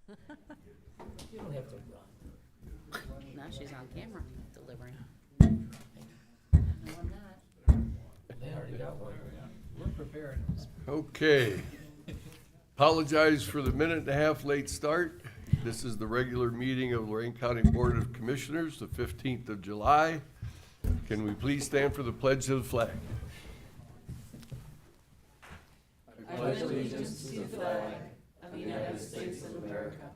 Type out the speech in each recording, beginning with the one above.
You don't have to run. Now she's on camera delivering. They already got one. We're prepared. Okay. Apologize for the minute and a half late start. This is the regular meeting of Lorain County Board of Commissioners, the 15th of July. Can we please stand for the pledge of the flag? I pledge allegiance to the flag of the United States of America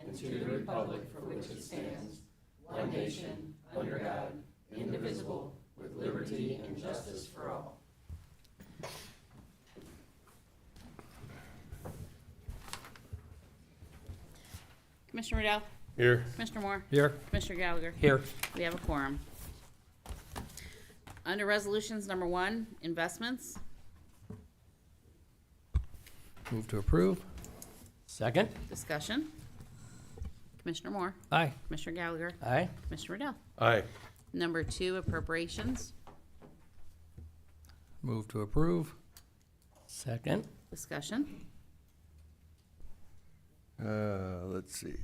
and to the republic for which it stands, one nation, under God, indivisible, with liberty and justice for all. Commissioner Riddell, Here. Commissioner Moore, Here. Commissioner Gallagher. Here. We have a quorum. Under resolutions, number 1, investments. Move to approve. Second. Discussion. Commissioner Moore, Aye. Commissioner Gallagher, Aye. Commissioner Riddell. Aye. Number 2, appropriations. Move to approve. Second. Discussion. Let's see.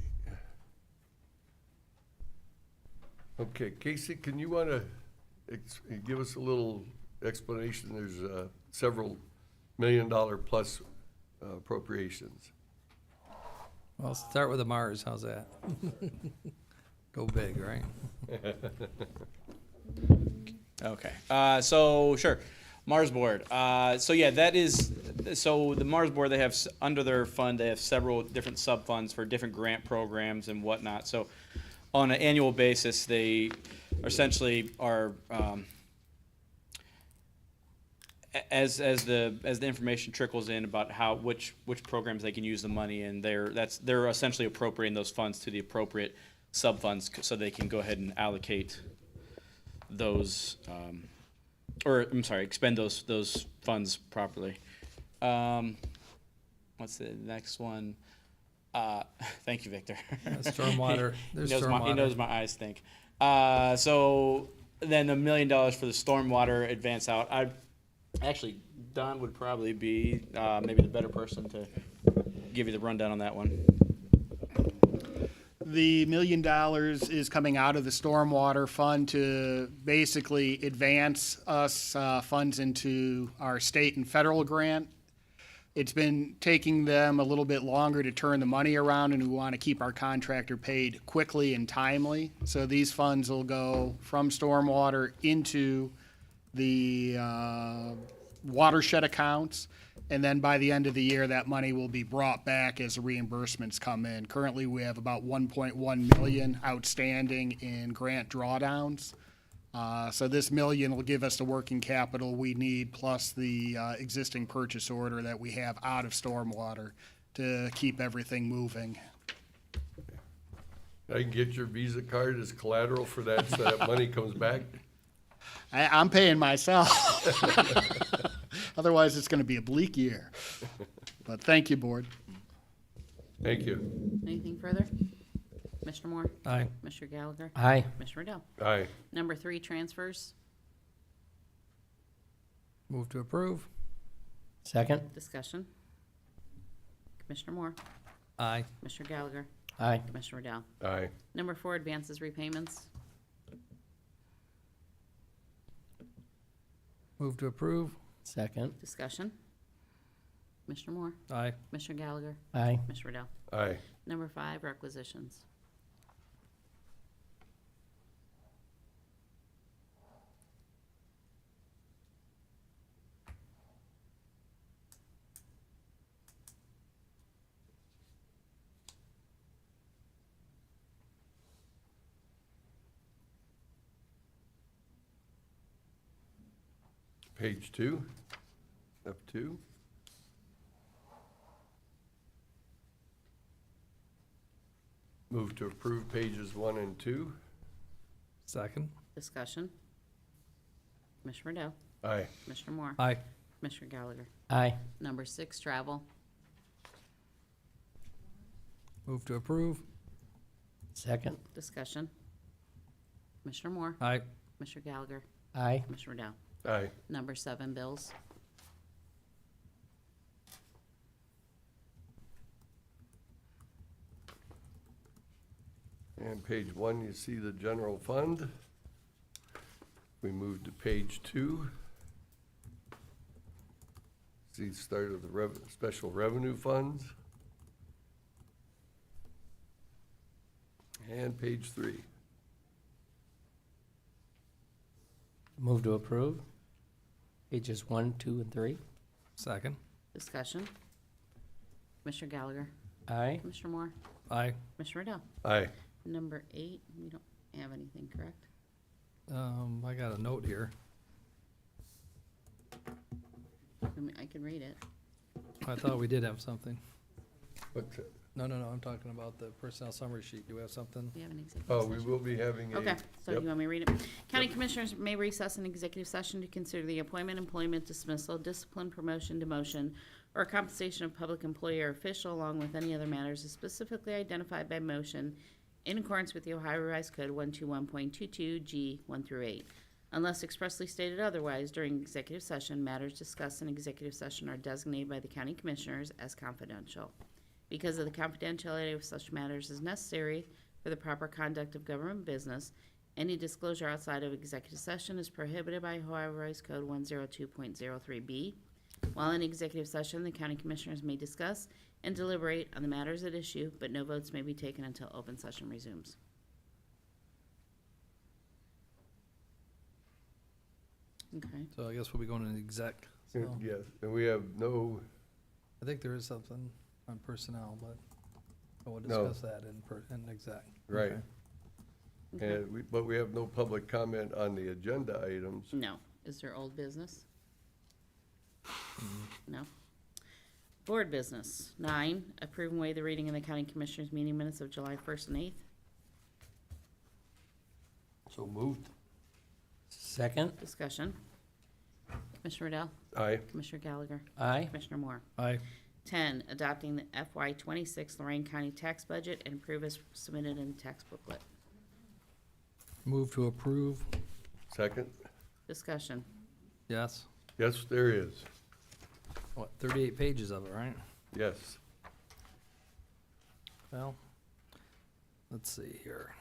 Okay, Casey, can you want to give us a little explanation? There's several $1 million plus appropriations. Well, start with the Mars. How's that? Go big, right? Okay, so sure, Mars Board. So yeah, that is, so the Mars Board, they have, under their fund, they have several different sub-funds for different grant programs and whatnot. So on an annual basis, they essentially are, as the information trickles in about how, which programs they can use the money in, they're essentially appropriating those funds to the appropriate sub-funds so they can go ahead and allocate those, or I'm sorry, expend those funds properly. What's the next one? Thank you, Victor. Stormwater. There's He stormwater. knows my eyes think. So then $1 million for the stormwater advance out. Actually, Don would probably be maybe the better person to give you the rundown on that one. The $1 million is coming out of the stormwater fund to basically advance us funds into our state and federal grant. It's been taking them a little bit longer to turn the money around, and we want to keep our contractor paid quickly and timely. So these funds will go from stormwater into the watershed accounts. And then by the end of the year, that money will be brought back as the reimbursements come in. Currently, we have about 1.1 million outstanding in grant drawdowns. So this million will give us the working capital we need, plus the existing purchase order that we have out of stormwater to keep everything moving. I can get your Visa card as collateral for that, so that money comes back? I'm paying myself. Otherwise, it's going to be a bleak year. But thank you, Board. Thank you. Anything further? Commissioner Moore, Aye. Commissioner Gallagher, Aye. Commissioner Riddell. Aye. Number 3, transfers. Move to approve. Second. Discussion. Commissioner Moore, Aye. Commissioner Gallagher, Aye. Commissioner Riddell. Aye. Number 4, advances, repayments. Move to approve. Second. Discussion. Commissioner Moore, Aye. Commissioner Gallagher, Aye. Commissioner Riddell. Aye. Number 5, requisitions. Page 2, F2. Move to approve pages 1 and 2. Second. Discussion. Commissioner Riddell, Aye. Commissioner Moore, Aye. Commissioner Gallagher. Aye. Number 6, travel. Move to approve. Second. Discussion. Commissioner Moore, Aye. Commissioner Gallagher, Aye. Commissioner Riddell. Aye. Number 7, bills. And page 1, you see the general fund. We move to page 2. See the start of the special revenue funds. And page 3. Move to approve. Pages 1, 2, and 3. Second. Discussion. Commissioner Gallagher. Aye. Commissioner Moore. Aye. Commissioner Riddell. Aye. Number 8, we don't have anything, correct? I got a note here. I can read it. I thought we did have something. What's it? No, I'm talking about the personnel summary sheet. Do we have something? We have an executive Oh, we session. will be having a. Okay, so Yep. you want me to read it? County Commissioners may recess an executive session to consider the appointment, employment, dismissal, discipline, promotion, demotion, or compensation of public employee or official, along with any other matters as specifically identified by motion in accordance with the Ohio Revised Code 121.22 G 1 through 8. Unless expressly stated otherwise, during executive session, matters discussed in executive session are designated by the County Commissioners as confidential. Because of the confidentiality of such matters is necessary for the proper conduct of government business, any disclosure outside of executive session is prohibited by Ohio Revised Code 102.03B. While in executive session, the county commissioners may discuss and deliberate on the matters at issue, but no votes may be taken until open session resumes. Okay, So I guess we'll be going into exec. So Yes, and we have no, I think there is something on personnel, but we'll No. discuss that in exec. right. Okay. okay. And but we have no public comment on the agenda items. No. Is there old business? No. Board business. 9, approve and waive the reading in the county commissioners meeting minutes of July 1st and 8th. So moved. Second. Discussion. Commissioner Riddell. Aye. Commissioner Gallagher. Aye. Commissioner Moore. Aye. 10, adopting the FY 26 Lorain County tax budget and approve as submitted in the tax booklet. Move to approve. Second. Discussion. Yes. Yes, there is. What, 38 pages of it, right? Yes. Well, let's see here.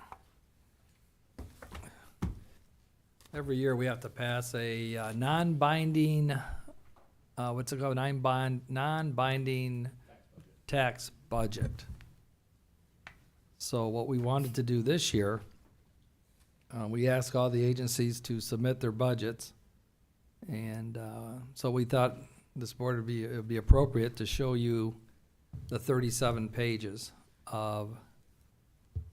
Every year we have to pass a non-binding, what's it called, non-binding tax budget. So what we wanted to do this year, we asked all the agencies to submit their budgets. And so we thought this board it would be appropriate to show you the 37 pages of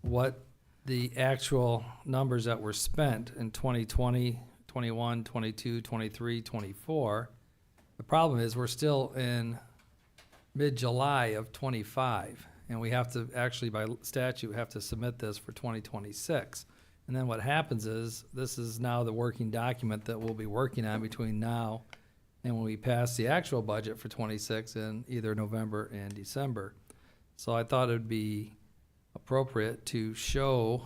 what the actual numbers that were spent in 2020, 21, 22, 23, 24. The problem is we're still in mid-July of 25, and we have to actually, by statute, have to submit this for 2026. And then what happens is, this is now the working document that we'll be working on between now and when we pass the actual budget for 26 in either November and December. So I thought it'd be appropriate to show,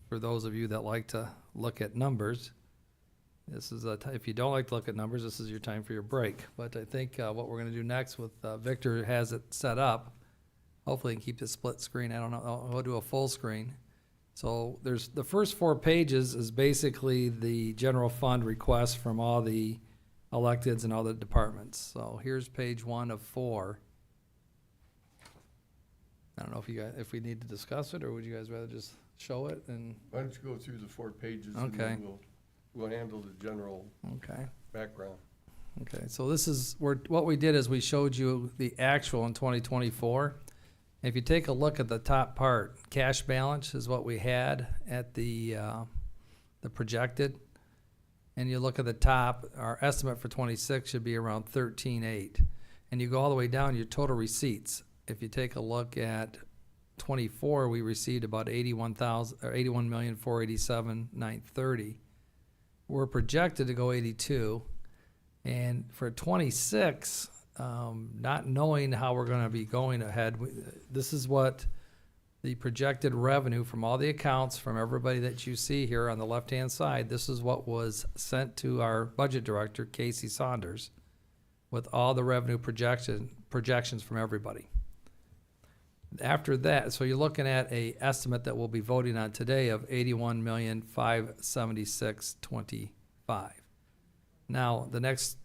for those of you that like to look at numbers, this is if you don't like to look at numbers, this is your time for your break. But I think what we're gonna do next with, Victor has it set up, hopefully he can keep this split screen, I don't know, we'll do a full screen. So there's, the first 4 pages is basically the general fund request from all the electeds and all the departments. So here's page 1 of 4. I don't know if you guys, if we need to discuss it, or would you guys rather just show it and, Why don't you go through the 4 pages and Okay. then we'll handle the general okay. background. Okay, so this is, what we did is we showed you the actual in 2024. If you take a look at the top part, cash balance is what we had at the projected. And you look at the top, our estimate for 26 should be around 13.8. And you go all the way down, your total receipts. If you take a look at 24, we received about 81,487,930. We're projected to go 82. And for 26, not knowing how we're going to be going ahead, this is what the projected revenue from all the accounts from everybody that you see here on the left-hand side. This is what was sent to our budget director, Casey Saunders, with all the revenue projections from everybody. After that, so you're looking at a estimate that we'll be voting on today of 81,576,25. Now, the next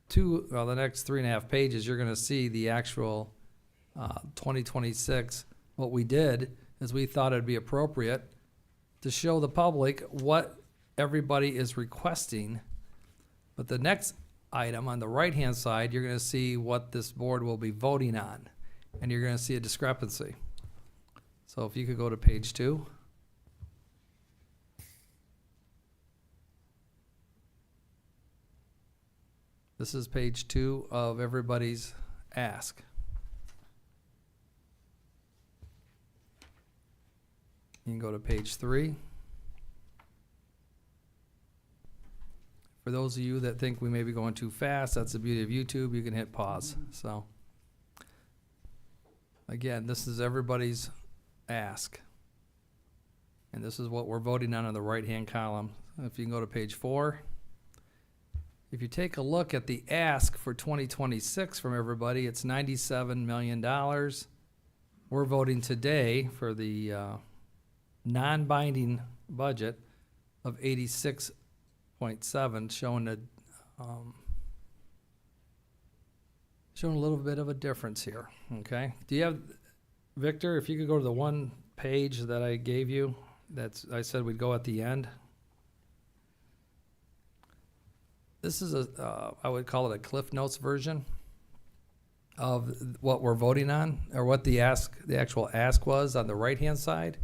the next 3.5 pages, you're gonna see the actual 2026. What we did is we thought it'd be appropriate to show the public what everybody is requesting. But the next item on the right-hand side, you're gonna see what this board will be voting on, and you're gonna see a discrepancy. So if you could go to page 2. This is page 2 of everybody's ask. You can go to page 3. For those of you that think we may be going too fast, that's the beauty of YouTube, you can hit pause, so. Again, this is everybody's ask. And this is what we're voting on the right-hand column. If you can go to page 4. If you take a look at the ask for 2026 from everybody, it's $97 million. We're voting today for the non-binding budget of 86.7, showing a little bit of a difference here, okay? Do you have, Victor, if you could go to the one page that I gave you, I said we'd go at the end. This is I would call it a Cliff Notes version of what we're voting on, or what the actual ask was on the right-hand side,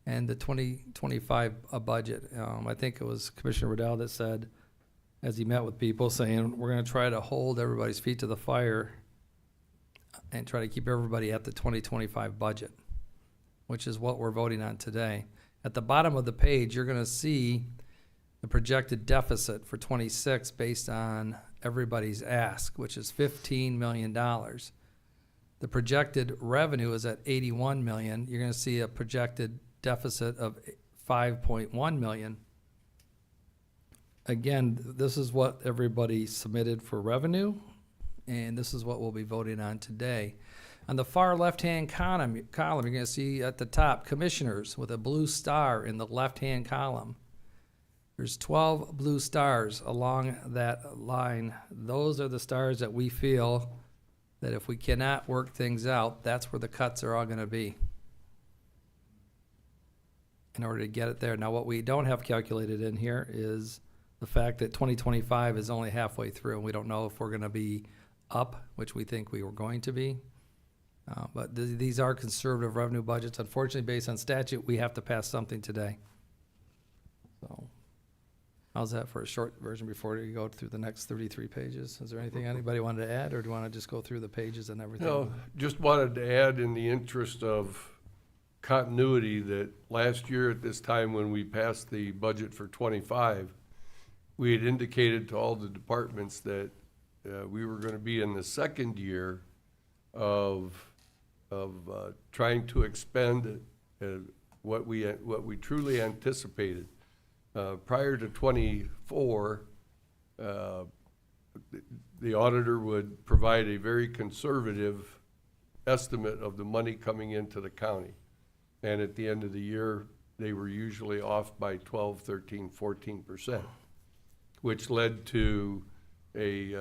and the 2025 budget. I think it was Commissioner Riddell that said, as he met with people, saying, we're gonna try to hold everybody's feet to the fire and try to keep everybody at the 2025 budget, which is what we're voting on today. At the bottom of the page, you're gonna see the projected deficit for 26 based on everybody's ask, which is $15 million. The projected revenue is at 81 million. You're gonna see a projected deficit of 5.1 million. Again, this is what everybody submitted for revenue, and this is what we'll be voting on today. On the far left-hand column, you're gonna see at the top, commissioners with a blue star in the left-hand column. There's 12 blue stars along that line. Those are the stars that we feel that if we cannot work things out, that's where the cuts are all gonna be in order to get it there. Now, what we don't have calculated in here is the fact that 2025 is only halfway through, and we don't know if we're gonna be up, which we think we were going to be. But these are conservative revenue budgets. Unfortunately, based on statute, we have to pass something today. So, how's that for a short version before you go through the next 33 pages? Is there anything anybody wanted to add, or do you want to just go through the pages and everything? No, just wanted to add, in the interest of continuity, that last year at this time when we passed the budget for 25, we had indicated to all the departments that we were going to be in the second year of trying to expend what we truly anticipated. Prior to 24, the auditor would provide a very conservative estimate of the money coming into the county. And at the end of the year, they were usually off by 12, 13, 14%, which led to a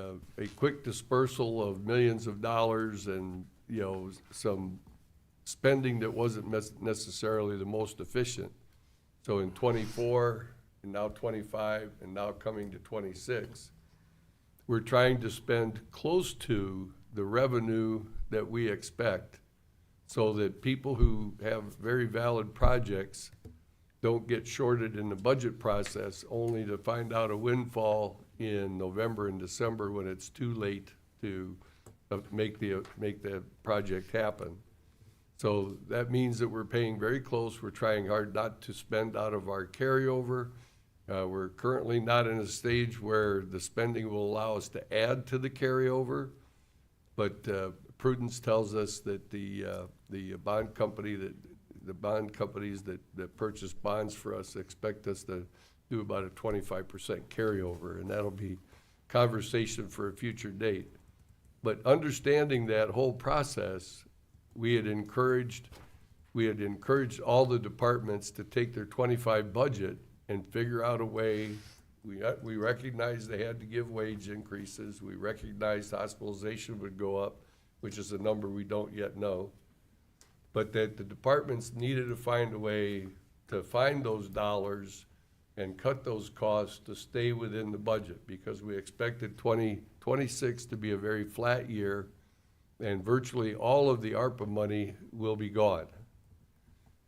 quick dispersal of millions of dollars and, some spending that wasn't necessarily the most efficient. So in 24, and now 25, and now coming to 26, we're trying to spend close to the revenue that we expect, so that people who have very valid projects don't get shorted in the budget process, only to find out a windfall in November and December when it's too late to make the project happen. So that means that we're paying very close. We're trying hard not to spend out of our carryover. We're currently not in a stage where the spending will allow us to add to the carryover, but prudence tells us that the bond companies that purchase bonds for us expect us to do about a 25% carryover, and that'll be conversation for a future date. But understanding that whole process, we had encouraged all the departments to take their 25 budget and figure out a way. We recognized they had to give wage increases. We recognized hospitalization would go up, which is a number we don't yet know. But that the departments needed to find a way to find those dollars and cut those costs to stay within the budget, because we expected 2026 to be a very flat year, and virtually all of the ARPA money will be gone.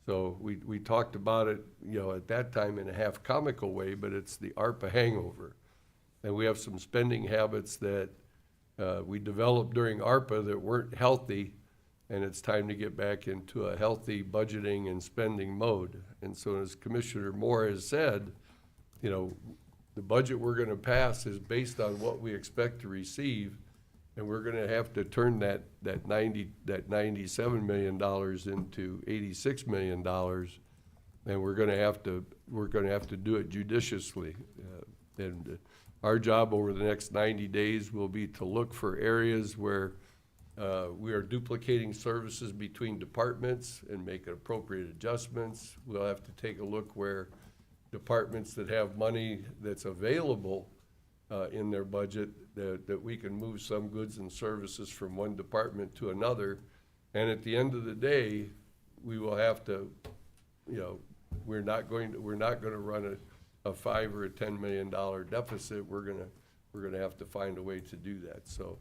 So we talked about it, at that time in a half comical way, but it's the ARPA hangover. And we have some spending habits that we developed during ARPA that weren't healthy, and it's time to get back into a healthy budgeting and spending mode. And so, as Commissioner Moore has said, the budget we're gonna pass is based on what we expect to receive, and we're gonna have to turn that $97 million into $86 million, and we're gonna have to do it judiciously. And our job over the next 90 days will be to look for areas where we are duplicating services between departments and make appropriate adjustments. We'll have to take a look where departments that have money that's available in their budget, that we can move some goods and services from one department to another. And at the end of the day, we will have to, we're not going to run a $5 or a $10 million deficit. We're gonna have to find a way to do that. So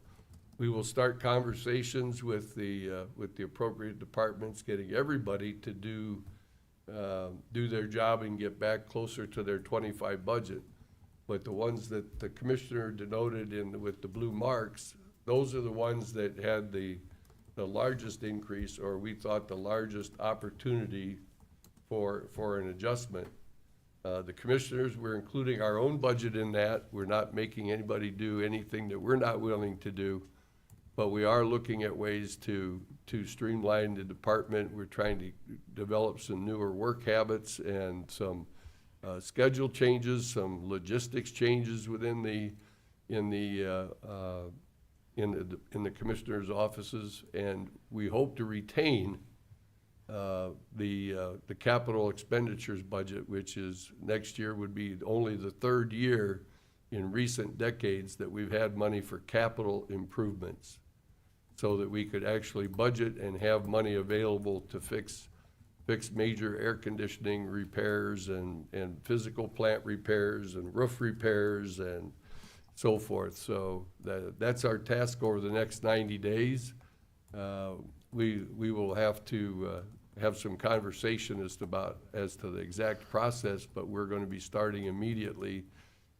we will start conversations with the appropriate departments, getting everybody to do their job and get back closer to their 25 budget. But the ones that the commissioner denoted with the blue marks, those are the ones that had the largest increase, or we thought the largest opportunity for an adjustment. The commissioners, we're including our own budget in that. We're not making anybody do anything that we're not willing to do. But we are looking at ways to streamline the department. We're trying to develop some newer work habits and some schedule changes, some logistics changes within the commissioners' offices, and we hope to retain the capital expenditures budget, which is next year would be only the third year in recent decades that we've had money for capital improvements, so that we could actually budget and have money available to fix major air conditioning repairs and physical plant repairs and roof repairs and so forth. So that's our task over the next 90 days. We will have to have some conversation as to the exact process, but we're going to be starting immediately,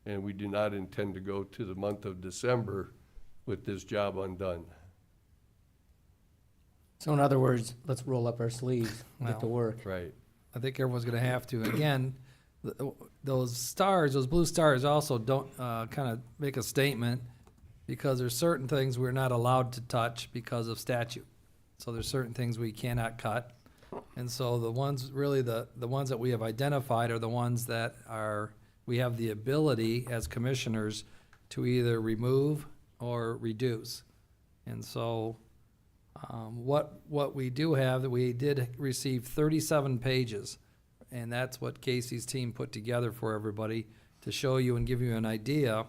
and we do not intend to go to the month of December with this job undone. So in other words, let's roll up our sleeves, and get to Well, work. Right. I think everyone's gonna have to. Again, those stars, those blue stars also don't, kind of make a statement, because there's certain things we're not allowed to touch because of statute. So there's certain things we cannot cut. And so the ones, really the ones that we have identified are the ones that we have the ability as commissioners to either remove or reduce. And so, what we do have, that we did receive 37 pages, and that's what Casey's team put together for everybody to show you and give you an idea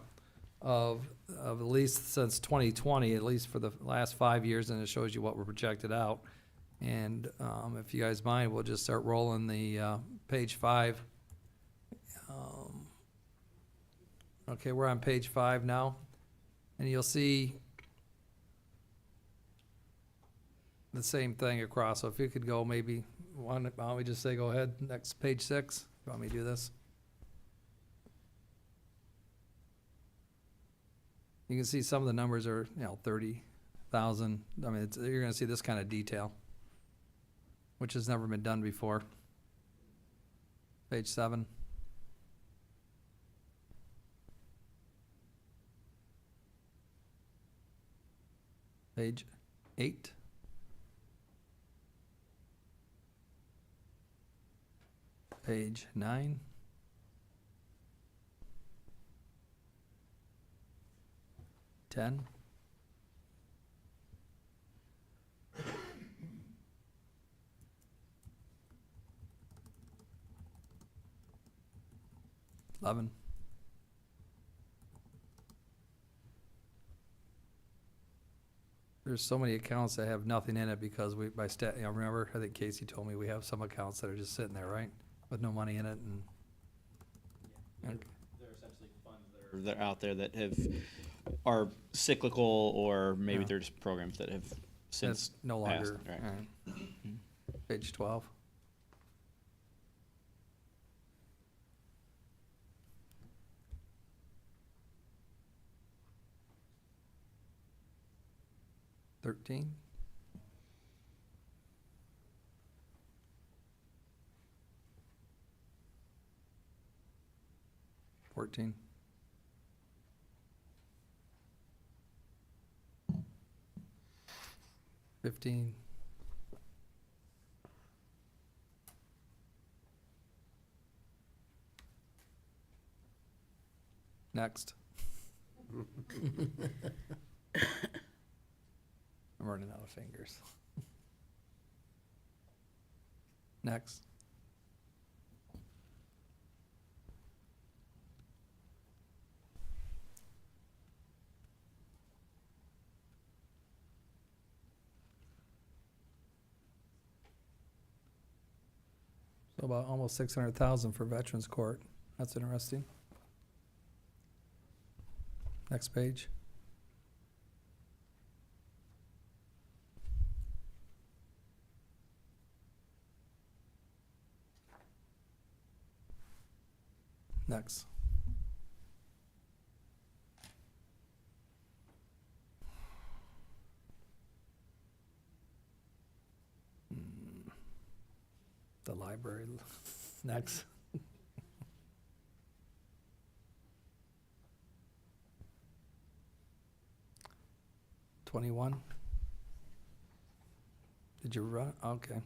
of at least since 2020, at least for the last 5 years, and it shows you what we're projected out. And if you guys mind, we'll just start rolling the page 5. Okay, we're on page 5 now, and you'll see the same thing across. So if you could go maybe why don't we just say go ahead, next page 6? You want me to do this? You can see some of the numbers are, 30,000. I mean, you're gonna see this kind of detail, which has never been done before. Page 7. Page 8. Page 9. 11. There's so many accounts that have nothing in it because we, by stat, you know, remember, I think Casey told me we have some accounts that are just sitting there, right? With no money in it and. Okay. There are essentially funds that are out there that are cyclical, or maybe Yeah. they're just programs that have since That's no passed, longer, right. alright. Page 12. Thirteen. Fourteen. Fifteen. Next. I'm running out of fingers. Next. So about almost 600,000 for Veterans Court. That's interesting. Next page. Next. The library. Next. $21. Did you run? Okay.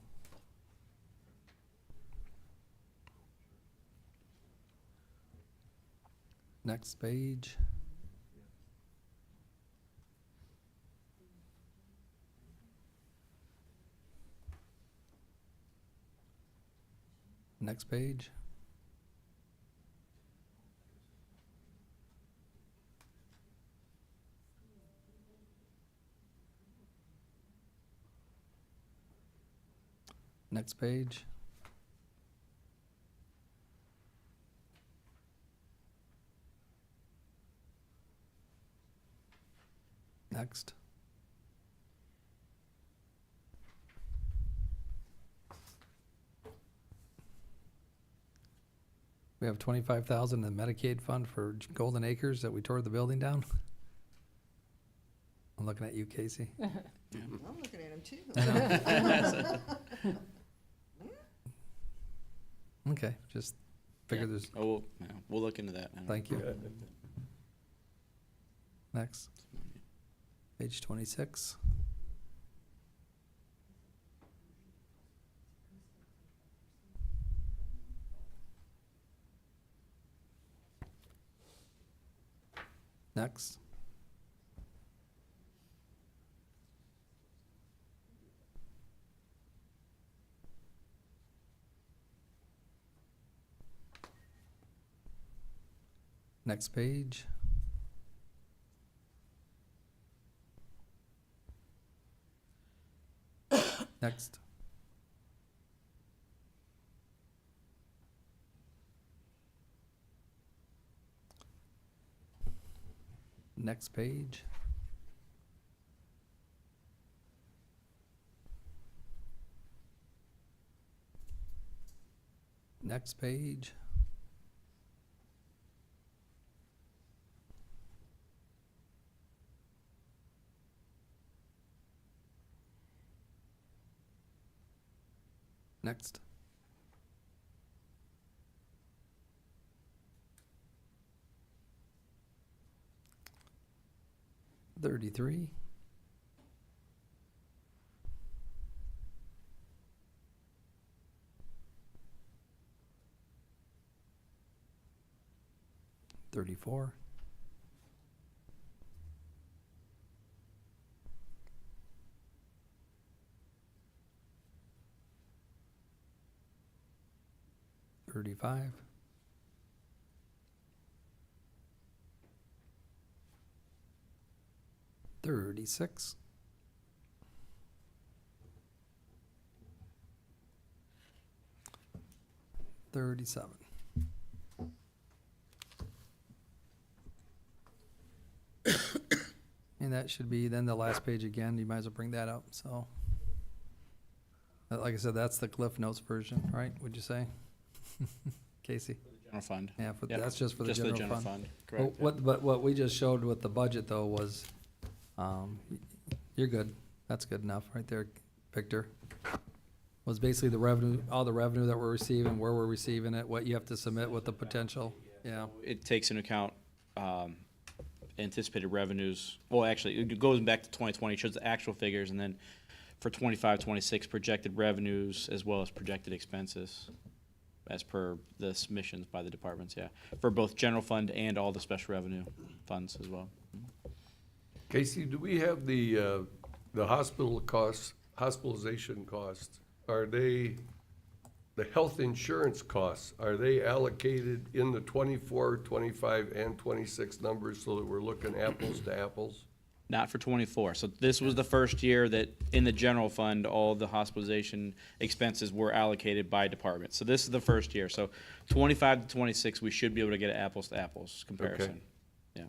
Next page. Next page. Next page. Next. We have 25,000 in the Medicaid fund for Golden Acres that we tore the building down. I'm looking at you, Casey. I'm looking at him too. Okay, just figure there's, Oh, we'll look into that. thank you. Next. Page 26. Next. Next page. Next. Next page. Next page. Next. $33. $34. $35. 36. $37. And that should be then the last page again. You might as well bring that up, so. Like I said, that's the Cliff Notes version, right? Would you say? Casey? General fund. Yeah, Yep. that's just for the general fund. fund, Well, correct. yeah. But what we just showed with the budget though was, you're good. That's good enough right there, Victor. Was basically the revenue, all the revenue that we're receiving, where we're receiving it, what you have to submit with the potential. Yeah, It takes into account anticipated revenues. Well, actually, it goes back to 2020, shows the actual figures, and then for 25, 26, projected revenues as well as projected expenses, as per the submissions by the departments, yeah, for both general fund and all the special revenue funds as well. Casey, do we have the hospital costs, hospitalization costs? Are they, the health insurance costs, are they allocated in the 24, 25, and 26 numbers so that we're looking apples to apples? Not for 24. So this was the first year that in the general fund, all the hospitalization expenses were allocated by department. So this is the first year. So 25 to 26, we should be able to get an apples to apples comparison. Yeah.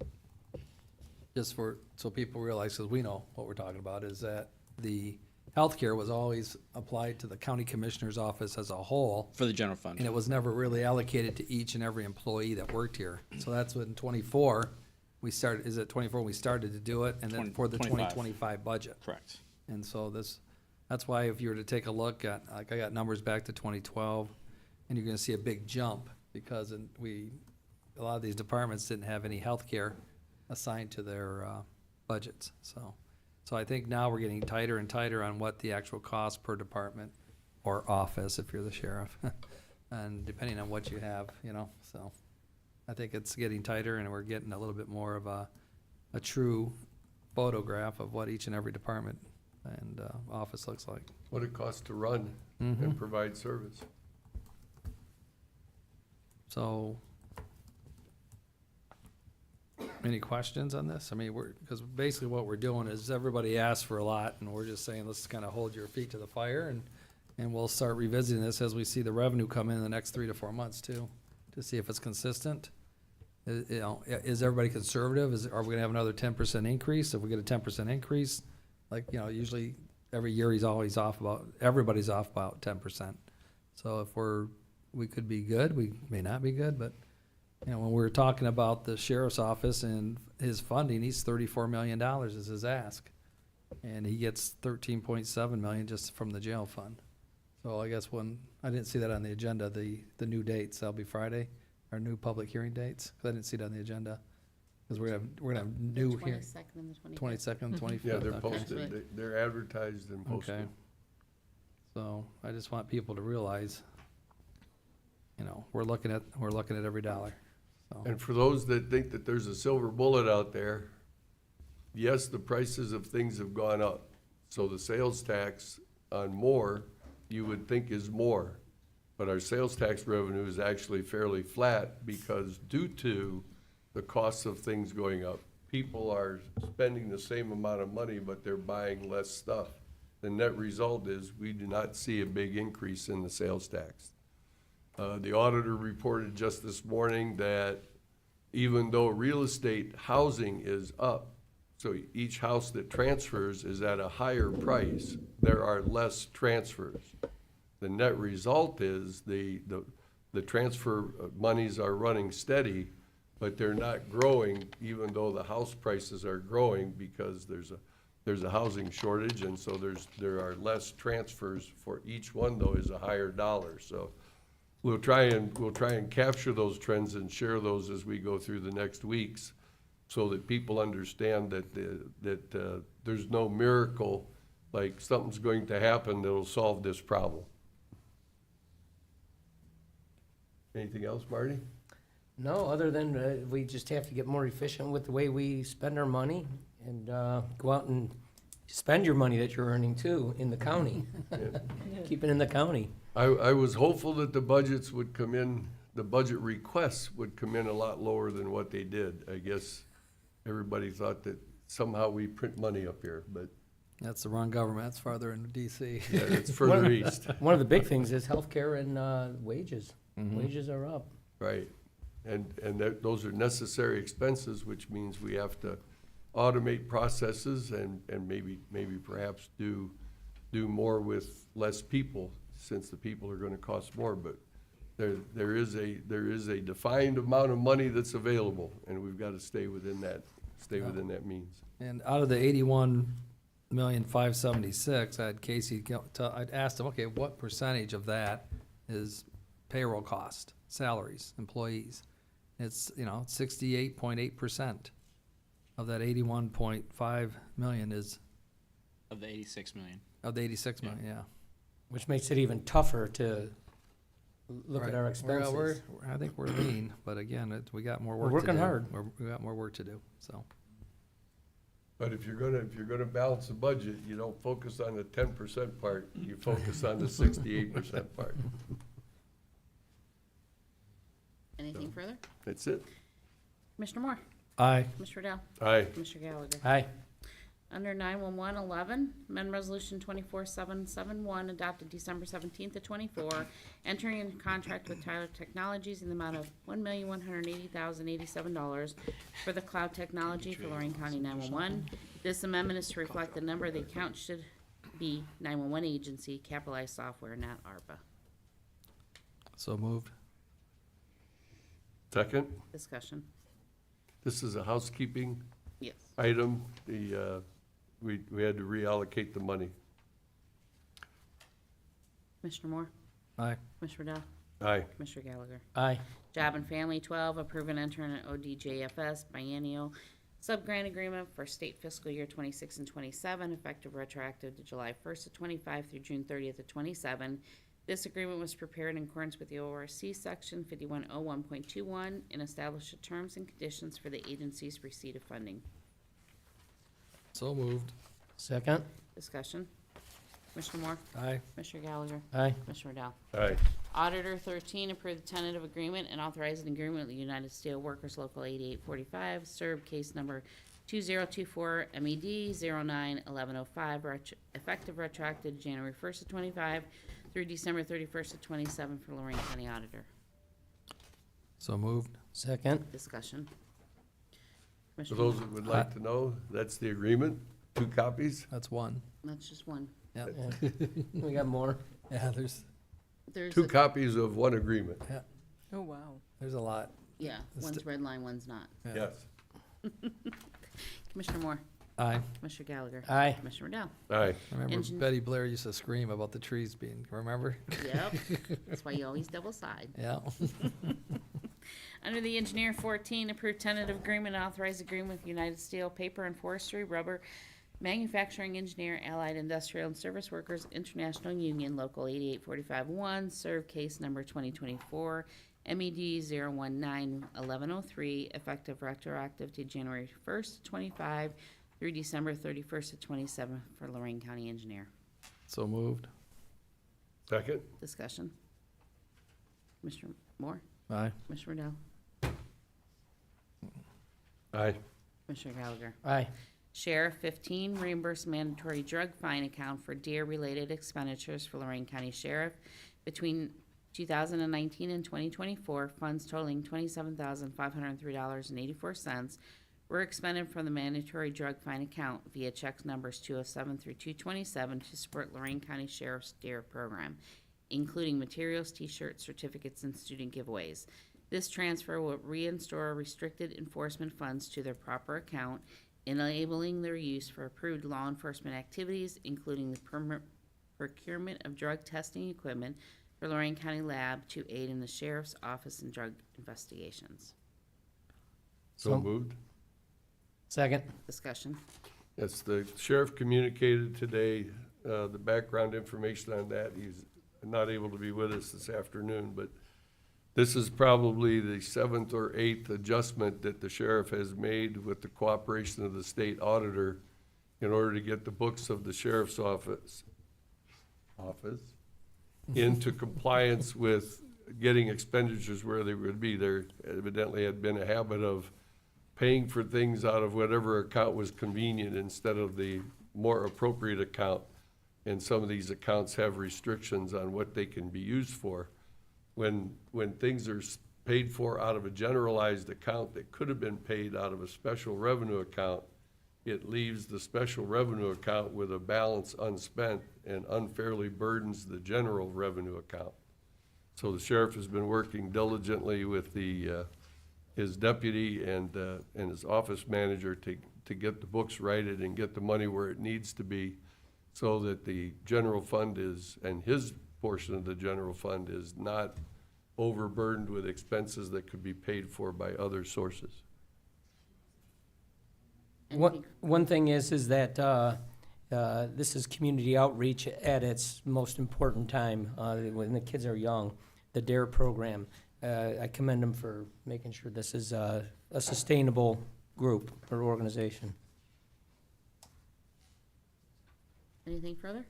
just for, so people realize, because we know what we're talking about, is that the healthcare was always applied to the county commissioner's office as a whole. For the general fund. And it was never really allocated to each and every employee that worked here. So that's when 24, we started, is it 24, we started to do it, and then 20 for the 25. 2025 budget. Correct. And so this, that's why if you were to take a look at, like I got numbers back to 2012, and you're gonna see a big jump, because a lot of these departments didn't have any health care assigned to their budgets, so. So I think now we're getting tighter and tighter on what the actual cost per department or office, if you're the sheriff, and depending on what you have, so. I think it's getting tighter, and we're getting a little bit more of a true photograph of what each and every department and office looks like. What it costs to run Mhm. and provide service? So, any questions on this? I mean, because basically what we're doing is everybody asks for a lot, and we're just saying, let's kind of hold your feet to the fire, and we'll start revisiting this as we see the revenue come in the next 3 to 4 months too, to see if it's consistent. Is everybody conservative? Are we gonna have another 10% increase? If we get a 10% increase, like, usually every year everybody's off about 10%. So if we could be good, we may not be good, but, when we're talking about the sheriff's office and his funding, he's $34 million is his ask. And he gets 13.7 million just from the jail fund. So I guess I didn't see that on the agenda, the new dates, that'll be Friday, our new public hearing dates, because I didn't see it on the agenda. Because we're gonna have new hearing, 22nd and the 25th. 22nd, 25th. Yeah, they're okay. posted, they're advertised and Okay. posted. So I just want people to realize, we're looking at every dollar, so. And for those that think that there's a silver bullet out there, yes, the prices of things have gone up. So the sales tax on more, you would think is more. But our sales tax revenue is actually fairly flat because due to the costs of things going up, people are spending the same amount of money, but they're buying less stuff. The net result is we do not see a big increase in the sales tax. The auditor reported just this morning that even though real estate housing is up, so each house that transfers is at a higher price, there are less transfers. The net result is the transfer monies are running steady, but they're not growing, even though the house prices are growing, because there's a housing shortage, and so there are less transfers for each one, though, is a higher dollar. So we'll try and capture those trends and share those as we go through the next weeks, so that people understand that there's no miracle, like something's going to happen that'll solve this problem. Anything else, Marty? No, other than we just have to get more efficient with the way we spend our money and go out and spend your money that you're earning too in the county. Keep it in the county. I was hopeful that the budgets would come in, the budget requests would come in a lot lower than what they did. I guess everybody thought that somehow we print money up here, but That's the wrong government, that's farther in DC. yeah, it's further east, One of the big things is healthcare and wages. Mhm. Wages are up. right? And those are necessary expenses, which means we have to automate processes and maybe perhaps do more with less people, since the people are gonna cost more, but there is a defined amount of money that's available, and we've gotta stay within that means. And out of the 81,576,000, I had Casey, I'd asked him, okay, what percentage of that is payroll cost, salaries, employees? It's, 68.8% of that 81.5 million is, Of the 86 million. of the 86 million, yeah. Which makes it even tougher to look at Right. our expenses. I think we're lean, but again, we got more We're work to do. working hard. We got more work to do, so. But if you're gonna balance the budget, you don't focus on the 10% part, you focus on the 68% part. Anything further? That's it. Commissioner Moore? Aye. Commissioner Dell? Aye. Commissioner Gallagher? Aye. Under 91111, amend resolution 24771 adopted December 17th of '24, entering into contract with Tyler Technologies in the amount of $1,180,087 for the cloud technology for Lorain County 911. This amendment is to reflect the number of the account should be 911 agency, capitalized software, not ARPA. So moved. Second, Discussion. this is a housekeeping Yes. item, we had to reallocate the money. Commissioner Moore? Aye. Commissioner Dell? Aye. Commissioner Gallagher? Aye. Job and Family 12, approve and enter an ODJFS biennial sub-grant agreement for state fiscal year 26 and 27, effective retroactive to July 1st of 25 through June 30th of 27. This agreement was prepared in accordance with the ORC Section 5101.21 and established the terms and conditions for the agency's receipt of funding. So moved. Second. Discussion. Commissioner Moore? Aye. Commissioner Gallagher? Aye. Commissioner Dell? Aye. Auditor 13, approve the tentative agreement and authorize an agreement with the United Steelworkers Local 8845, serve case number 2024 MED 091105, effective retroactive January 1st of 25 through December 31st of 27 for Lorain County Auditor. So moved. Second. Discussion. For Commissioner those Moore? that would like to know, that's the agreement, 2 copies. That's one. That's just one. Yeah. Yeah. We got more. Yeah, there's, There's 2 a, copies of 1 agreement, oh, wow. there's a lot. Yeah, It's one's red line, one's not. Yeah. yes. Commissioner Moore? Aye. Commissioner Gallagher? Aye. Commissioner Dell? Aye. I remember Engine- Betty Blair used to scream about the trees being, remember? Yep. That's why you always double side. Yeah. Under the engineer 14, approved tentative agreement, authorized agreement with United Steel Paper and Forestry Rubber Manufacturing Engineer Allied Industrial and Service Workers International Union Local 88451, serve case number 2024 MED 0191103, effective retroactive to January 1st, 25 through December 31st of 27 for Lorain County Engineer. So moved. Second? Discussion. Commissioner Moore? Aye. Commissioner Riddell? Aye. Commissioner Gallagher? Aye. Sheriff 15, reimburse mandatory drug fine account for deer-related expenditures for Lorain County Sheriff between 2019 and 2024. Funds totaling $27,503.84 were expended from the mandatory drug fine account via checks numbers 207 through 227 to support Lorain County Sheriff's DARE program, including materials, T-shirts, certificates, and student giveaways. This transfer will reinstore restricted enforcement funds to their proper account, enabling their use for approved law enforcement activities, including the procurement of drug testing equipment for Lorain County Lab to aid in the Sheriff's Office in drug investigations. So moved. Second. Discussion. Yes, the sheriff communicated today, the background information on that. He's not able to be with us this afternoon, but this is probably the 7th or 8th adjustment that the sheriff has made with the cooperation of the state auditor in order to get the books of the sheriff's office into compliance with getting expenditures where they would be. There evidently had been a habit of paying for things out of whatever account was convenient instead of the more appropriate account. And some of these accounts have restrictions on what they can be used for. When things are paid for out of a generalized account that could have been paid out of a special revenue account, it leaves the special revenue account with a balance unspent and unfairly burdens the general revenue account. So the sheriff has been working diligently with his deputy and his office manager to get the books righted and get the money where it needs to be, so that the general fund is, and his portion of the general fund is not overburdened with expenses that could be paid for by other sources. One thing is that this is community outreach at its most important time, when the kids are young, the DARE program. I commend them for making sure this is a sustainable group or organization. Anything further?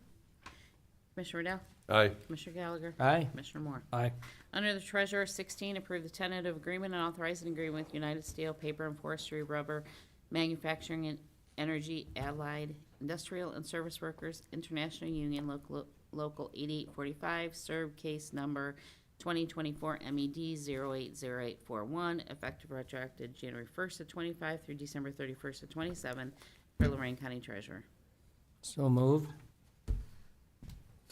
Commissioner Riddell? Aye. Commissioner Gallagher? Aye. Commissioner Moore? Aye. Under the Treasurer, 16, approve the tentative agreement and authorize an agreement with United Steel, Paper and Forestry, Rubber, Manufacturing and Energy, Allied, Industrial and Service Workers, International Union, Local 8845, served case number 2024 MED 080841, effective retroactive January 1st of 25 through December 31st of 27 for Lorain County Treasurer. So moved.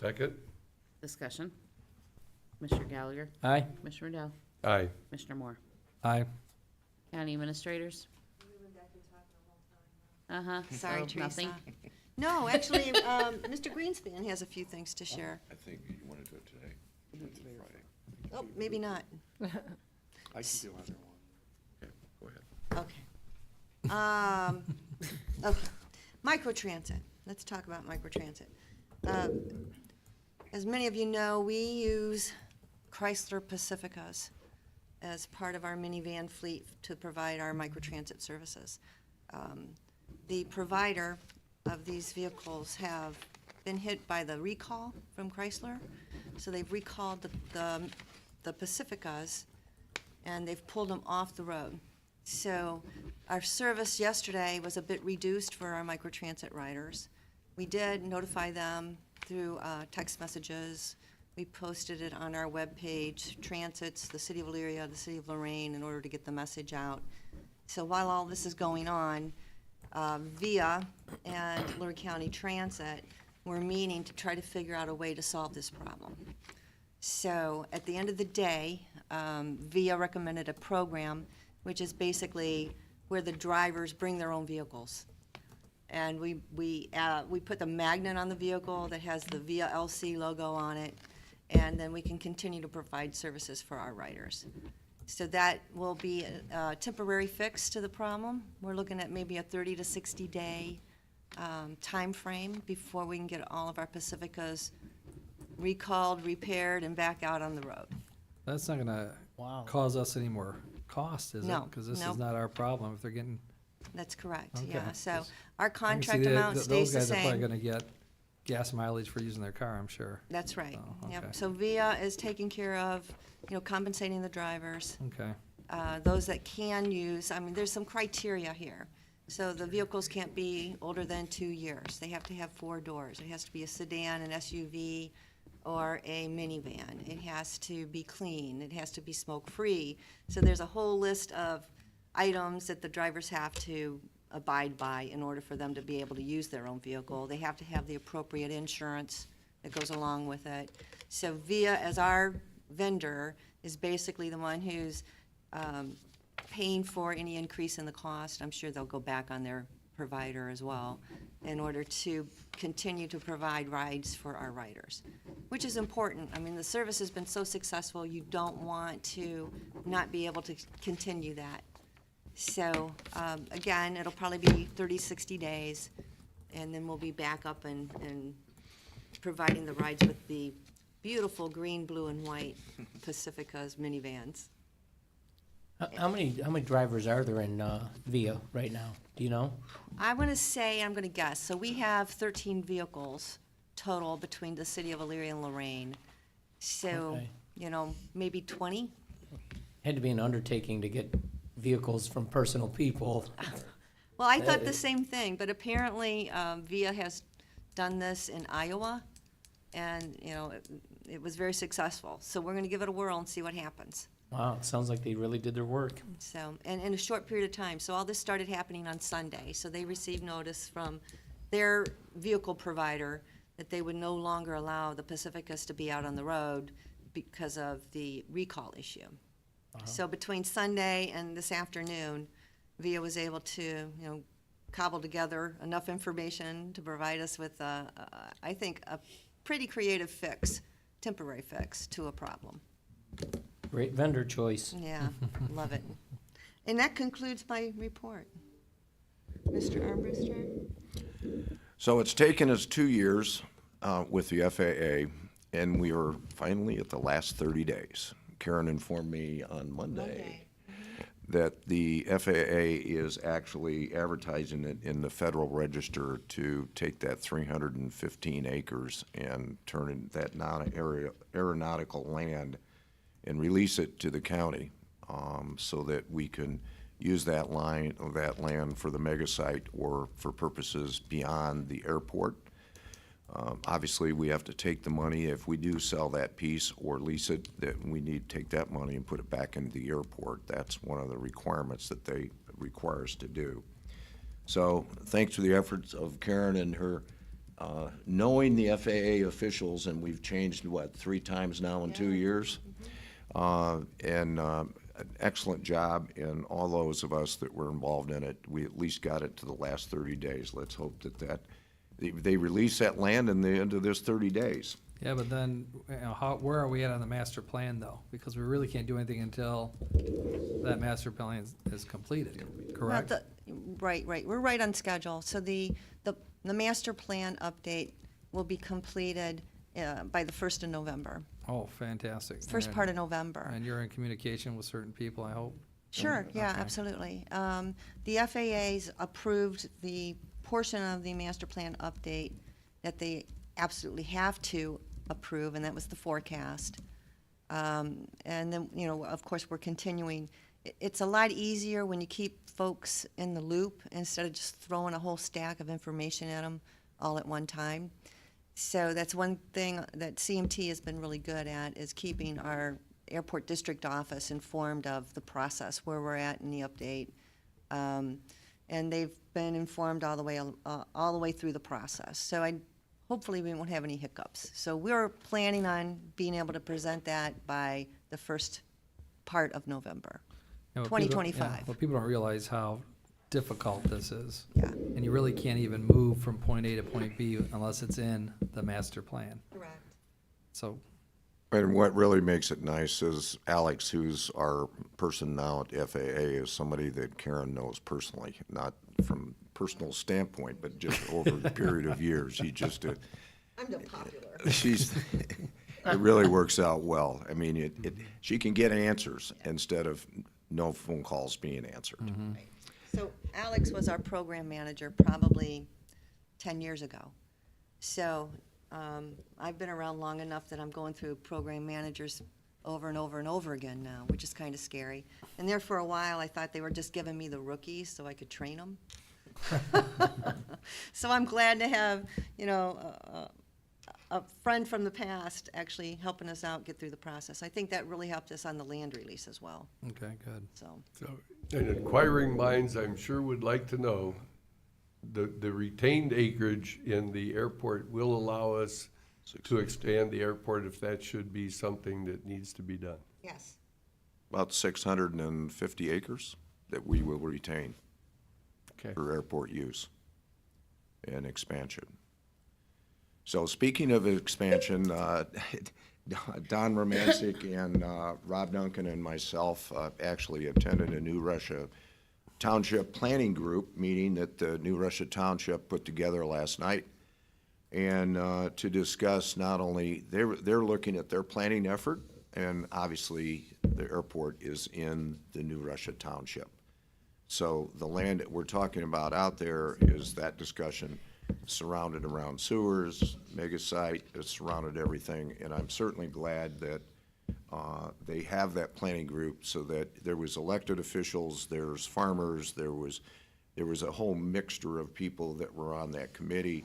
Second? Discussion. Commissioner Gallagher? Aye. Commissioner Riddell? Aye. Commissioner Moore? Aye. County Administrators? Uh-huh. Sorry, So, Teresa. nothing? No, actually, Mr. Greenspan has a few things to share. I think you want to do it today. Do it Friday. Oh, maybe not. I can do either one. Okay, go ahead. Okay. Microtransit. Let's talk about microtransit. As many of you know, we use Chrysler Pacificas as part of our minivan fleet to provide our microtransit services. The provider of these vehicles have been hit by the recall from Chrysler, so they've recalled the Pacificas, and they've pulled them off the road. So our service yesterday was a bit reduced for our microtransit riders. We did notify them through text messages. We posted it on our webpage, Transits, the City of Elyria, the City of Lorain, in order to get the message out. So while all this is going on, VIA and Lorain County Transit were meeting to try to figure out a way to solve this problem. So at the end of the day, VIA recommended a program which is basically where the drivers bring their own vehicles. And we put the magnet on the vehicle that has the VIA LC logo on it, and then we can continue to provide services for our riders. So that will be a temporary fix to the problem. We're looking at maybe a 30 to 60 day time frame before we can get all of our Pacificas recalled, repaired, and back out on the road. That's not gonna Wow. cause us any more cost, is it? No, Because this no. is not our problem if they're getting. That's correct, Okay. yeah. So our I can see contract that amount stays the Those guys are probably same. gonna get gas mileage for using their car, I'm sure. That's right, Oh, okay. yep. So VIA is taking care of, compensating the drivers. Okay. Those that can use, I mean, there's some criteria here. So the vehicles can't be older than 2 years. They have to have 4 doors. It has to be a sedan, an SUV, or a minivan. It has to be clean. It has to be smoke-free. So there's a whole list of items that the drivers have to abide by in order for them to be able to use their own vehicle. They have to have the appropriate insurance that goes along with it. So VIA, as our vendor, is basically the one who's paying for any increase in the cost. I'm sure they'll go back on their provider as well in order to continue to provide rides for our riders, which is important. I mean, the service has been so successful, you don't want to not be able to continue that. So, again, it'll probably be 30, 60 days, and then we'll be back up and providing the rides with the beautiful green, blue, and white Pacificas minivans. How many drivers are there in VIA right now? Do you know? I'm gonna guess, so we have 13 vehicles total between the city of Elyria and Lorain. So, Okay. maybe 20? Had to be an undertaking to get vehicles from personal people. Well, I thought the same thing, but apparently VIA has done this in Iowa, and, you know, it was very successful. So we're going to give it a whirl and see what happens. Wow, it sounds like they really did their work. So, and in a short period of time. So all this started happening on Sunday. So they received notice from their vehicle provider that they would no longer allow the Pacificas to be out on the road because of the recall issue. So between Sunday and this afternoon, VIA was able to, you know, cobble together enough information to provide us with, I think, a pretty creative fix, temporary fix to a problem. Great vendor choice. Yeah, love it. And that concludes my report. Mr. Armbruster? So it's taken us 2 years with the FAA, and we are finally at the last 30 days. Karen informed me on Monday that the FAA is actually advertising it in the Federal Register to take that 315 acres and turn that aeronautical land and release it to the county, so that we can use that land for the mega site or for purposes beyond the airport. Obviously, we have to take the money, if we do sell that piece or lease it, that we need to take that money and put it back into the airport. That's one of the requirements that they require us to do. So thanks to the efforts of Karen and her, knowing the FAA officials, and we've changed, 3 times now in 2 years? And an excellent job, and all those of us that were involved in it, we at least got it to the last 30 days. Let's hope that they release that land in the end of this 30 days. Yeah, but then, you know, where are we at on the master plan, though? Because we really can't do anything until that master plan is completed, correct? Well, right. We're right on schedule. So the master plan update will be completed by the 1st of November, Oh, fantastic. first And- part of November. And you're in communication with certain people, I hope? Sure, yeah, Okay. absolutely. The FAA's approved the portion of the master plan update that they absolutely have to approve, and that was the forecast. And then, you know, of course, we're continuing. It's a lot easier when you keep folks in the loop instead of just throwing a whole stack of information at them all at one time. So that's one thing that CMT has been really good at, is keeping our airport district office informed of the process, where we're at in the update. And they've been informed all the way through the process. So hopefully we won't have any hiccups. So we're planning on being able to present that by the first part of November, You know, what people- 2025. yeah, What people don't realize how difficult this is. Yeah. And you really can't even move from point A to point B unless it's in the master plan. Correct. So, And what really makes it nice is Alex, who's our person now at FAA, is somebody that Karen knows personally, not from personal standpoint, but just over the period of years. He just, I'm no popular. it really works out well. I mean, she can get answers instead of no phone calls being answered. So Alex was our program manager probably 10 years ago. So I've been around long enough that I'm going through program managers over and over and over again now, which is kind of scary. And there for a while, I thought they were just giving me the rookies so I could train them. So I'm glad to have, you know, a friend from the past actually helping us out get through the process. I think that really helped us on the land release as well, okay, good. so. So, and inquiring minds, I'm sure, would like to know, the retained acreage in the airport will allow us to expand the airport if that should be something that needs to be done. Yes. About 650 acres that we will retain Okay. for airport use and expansion. So speaking of expansion, Don Romancic and Rob Duncan and myself actually attended a New Russia Township Planning Group meeting that the New Russia Township put together last night, and to discuss not only, they're looking at their planning effort, and obviously the airport is in the New Russia Township. So the land that we're talking about out there is that discussion surrounded around sewers, mega site, it's surrounded everything, and I'm certainly glad that They have that planning group so that there was elected officials, there's farmers, there was a whole mixture of people that were on that committee,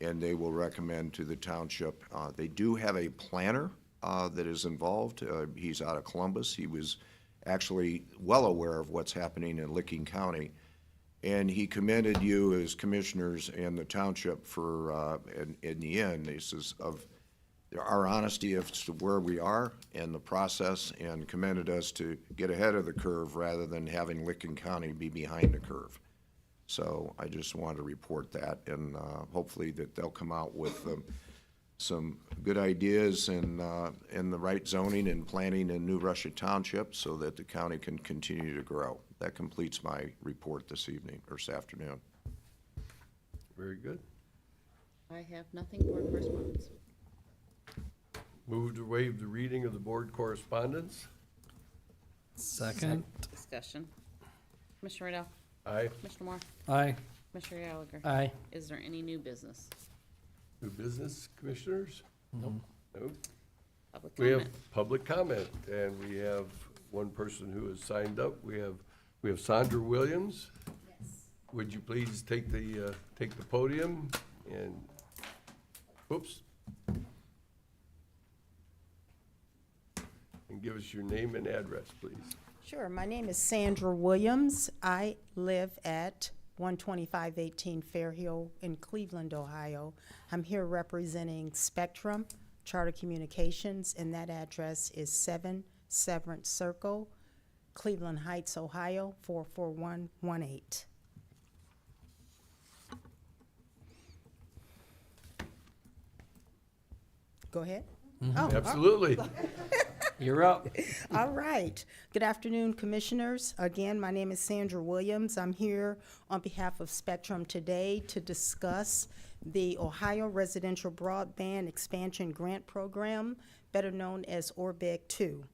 and they will recommend to the township. They do have a planner that is involved. He's out of Columbus. He was actually well aware of what's happening in Licking County. And he commended you as commissioners and the township for, in the end, he says, of our honesty as to where we are and the process, and commended us to get ahead of the curve rather than having Licking County be behind the curve. So I just wanted to report that, and hopefully that they'll come out with some good ideas and the right zoning and planning in New Russia Township so that the county can continue to grow. That completes my report this evening, or this afternoon. Very good. I have nothing, board correspondence. Move to waive the reading of the board correspondence. Second. Discussion. Commissioner Riddell? Aye. Commissioner Moore? Aye. Commissioner Gallagher? Aye. Is there any new business? New business, commissioners? Nope. Public We have comment? public comment, and we have one person who has signed up. We have Sandra Williams. Yes. Would you please take the podium and, whoops. And give us your name and address, please. Sure. My name is Sandra Williams. I live at 12518 Fair Hill in Cleveland, Ohio. I'm here representing Spectrum Charter Communications, and that address is 7 Severance Circle, Cleveland Heights, Ohio, 44118. Go ahead. Oh, Absolutely. You're up. all right. Good afternoon, commissioners. Again, my name is Sandra Williams. I'm here on behalf of Spectrum today to discuss the Ohio Residential Broadband Expansion Grant Program, better known as ORBEG 2.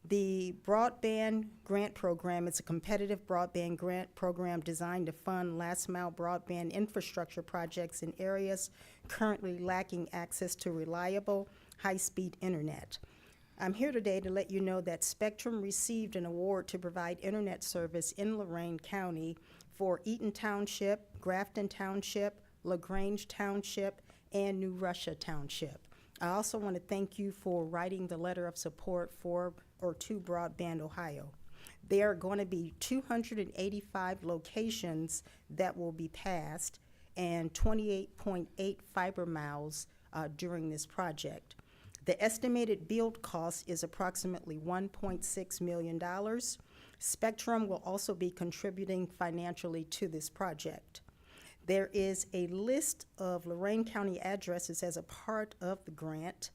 The Broadband Grant Program is a competitive broadband grant program designed to fund last-mile broadband infrastructure projects in areas currently lacking access to reliable, high-speed internet. I'm here today to let you know that Spectrum received an award to provide internet service in Lorain County for Eaton Township, Grafton Township, LaGrange Township, and New Russia Township. I also want to thank you for writing the letter of support for or to Broadband Ohio. There are going to be 285 locations that will be passed and 28.8 fiber miles during this project. The estimated build cost is approximately $1.6 million. Spectrum will also be contributing financially to this project. There is a list of Lorain County addresses as a part of the grant.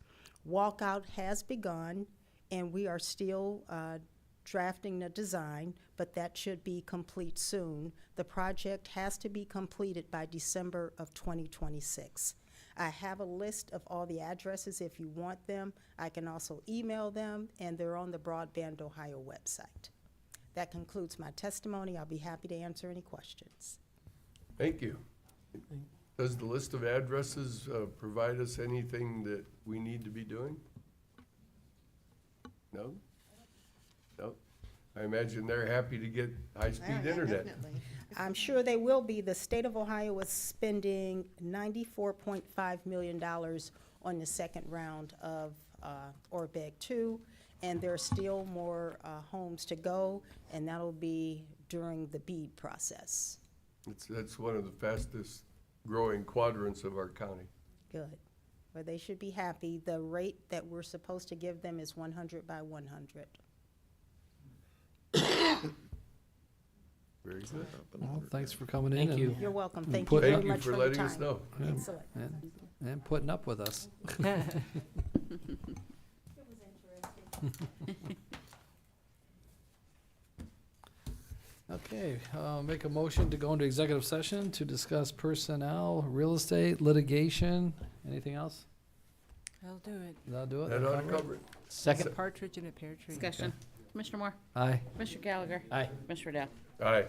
Walkout has begun, and we are still drafting the design, but that should be complete soon. The project has to be completed by December of 2026. I have a list of all the addresses if you want them. I can also email them, and they're on the Broadband Ohio website. That concludes my testimony. I'll be happy to answer any questions. Thank you. Does the list of addresses provide us anything that we need to be doing? No? No? I imagine they're happy to get high-speed internet. I'm sure they will be. The state of Ohio is spending $94.5 million on the second round of ORBEG 2, and there are still more homes to go, and that'll be during the BEAD process. That's one of the fastest growing quadrants of our county. Good. Well, they should be happy. The rate that we're supposed to give them is 100 by 100. Very good. Well, thanks for coming in. Thank and- you. You're welcome. And Thank put- you very Thank you much for for your letting us time. know. Excellent. And putting up with us. Okay, make a motion to go into executive session to discuss personnel, real estate, litigation, anything else? I'll do it. That'll do it? That ought to cover it. Second. Partridge in a pear tree. Discussion. Commissioner Moore? Aye. Commissioner Gallagher? Aye. Commissioner Riddell? Aye.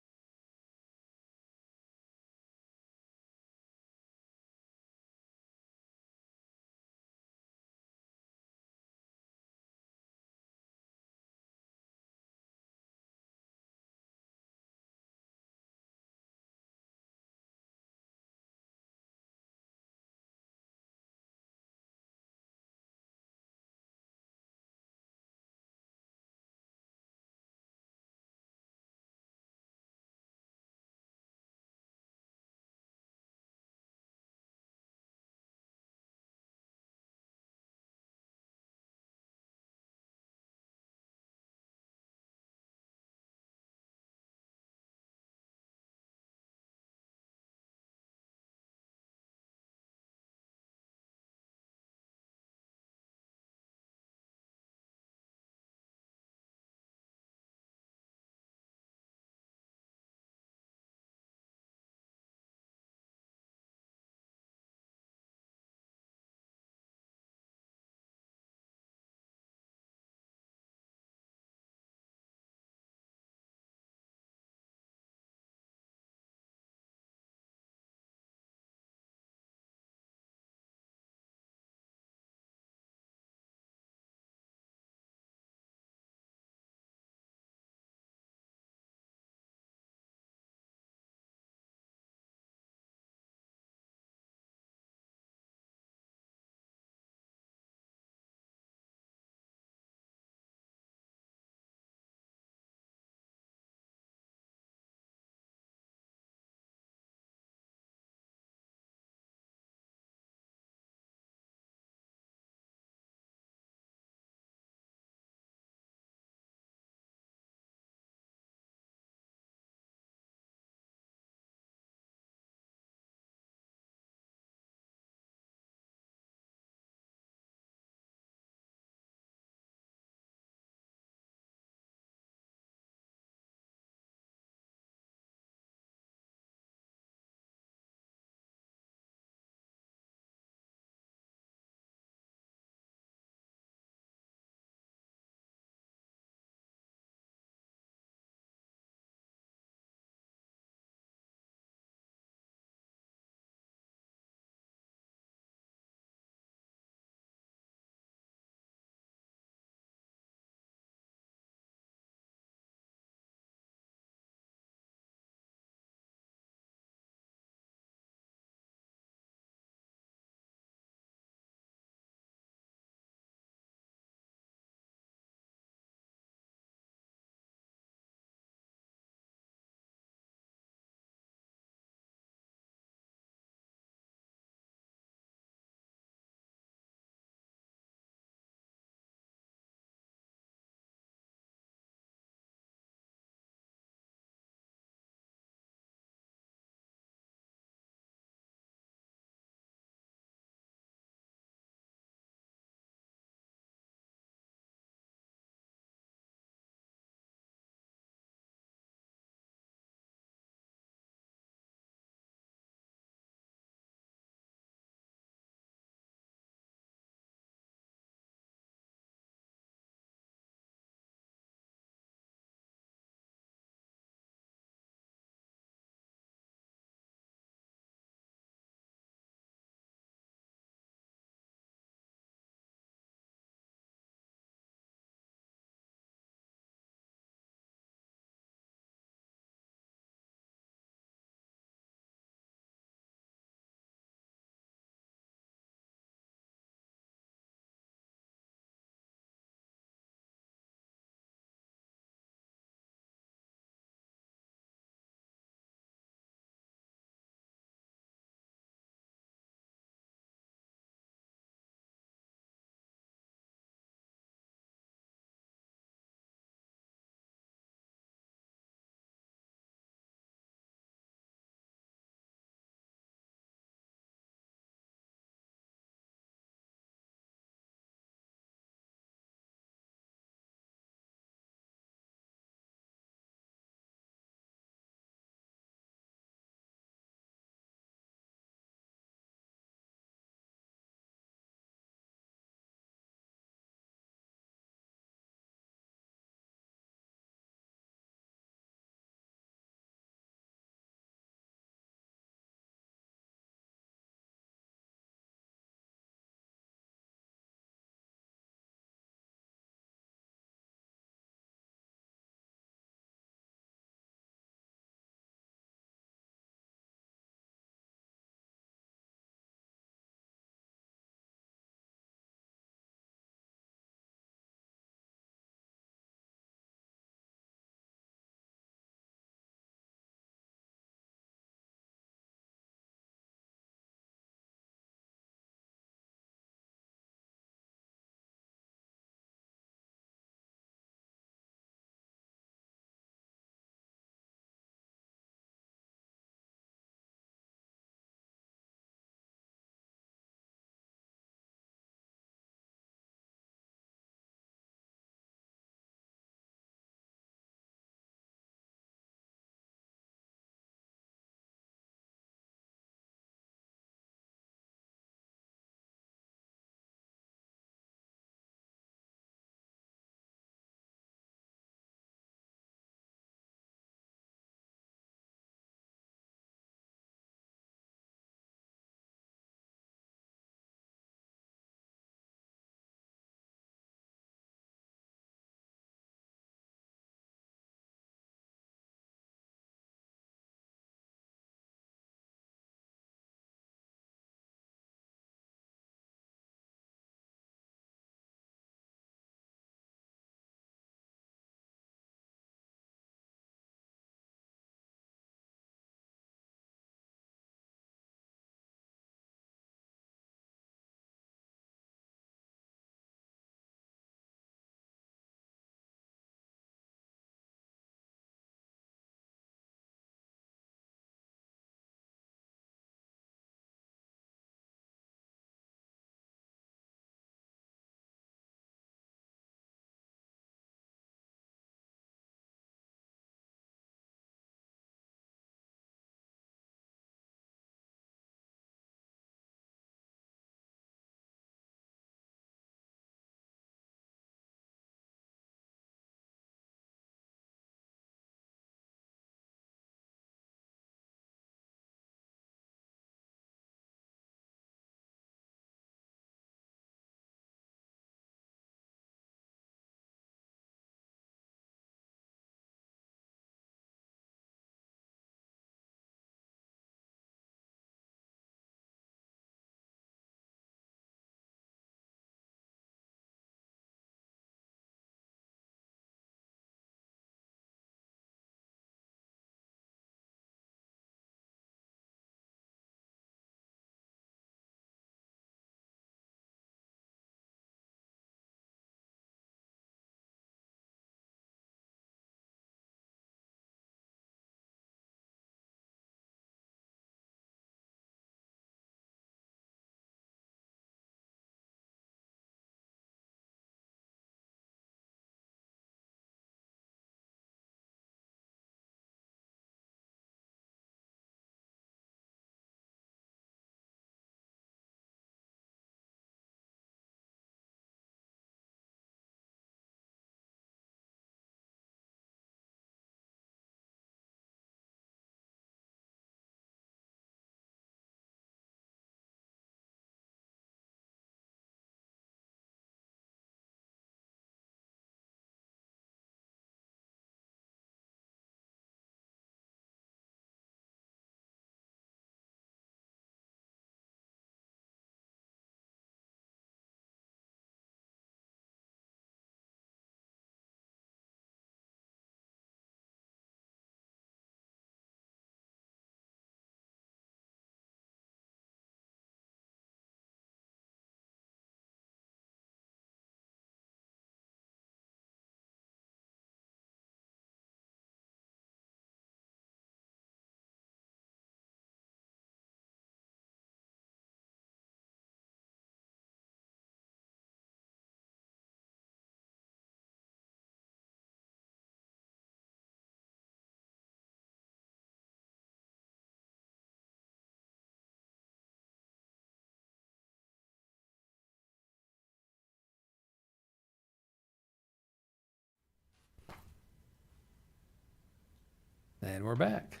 And we're back.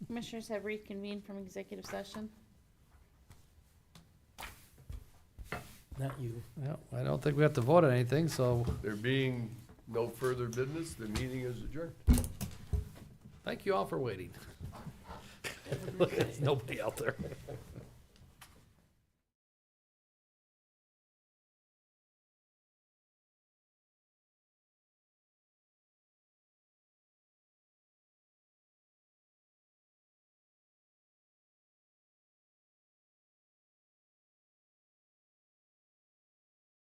Commissioners have reconvened from executive session. Not you. Well, I don't think we have to vote on anything, so There being no further business, the meeting is adjourned. thank you all for waiting. Look, there's nobody out there.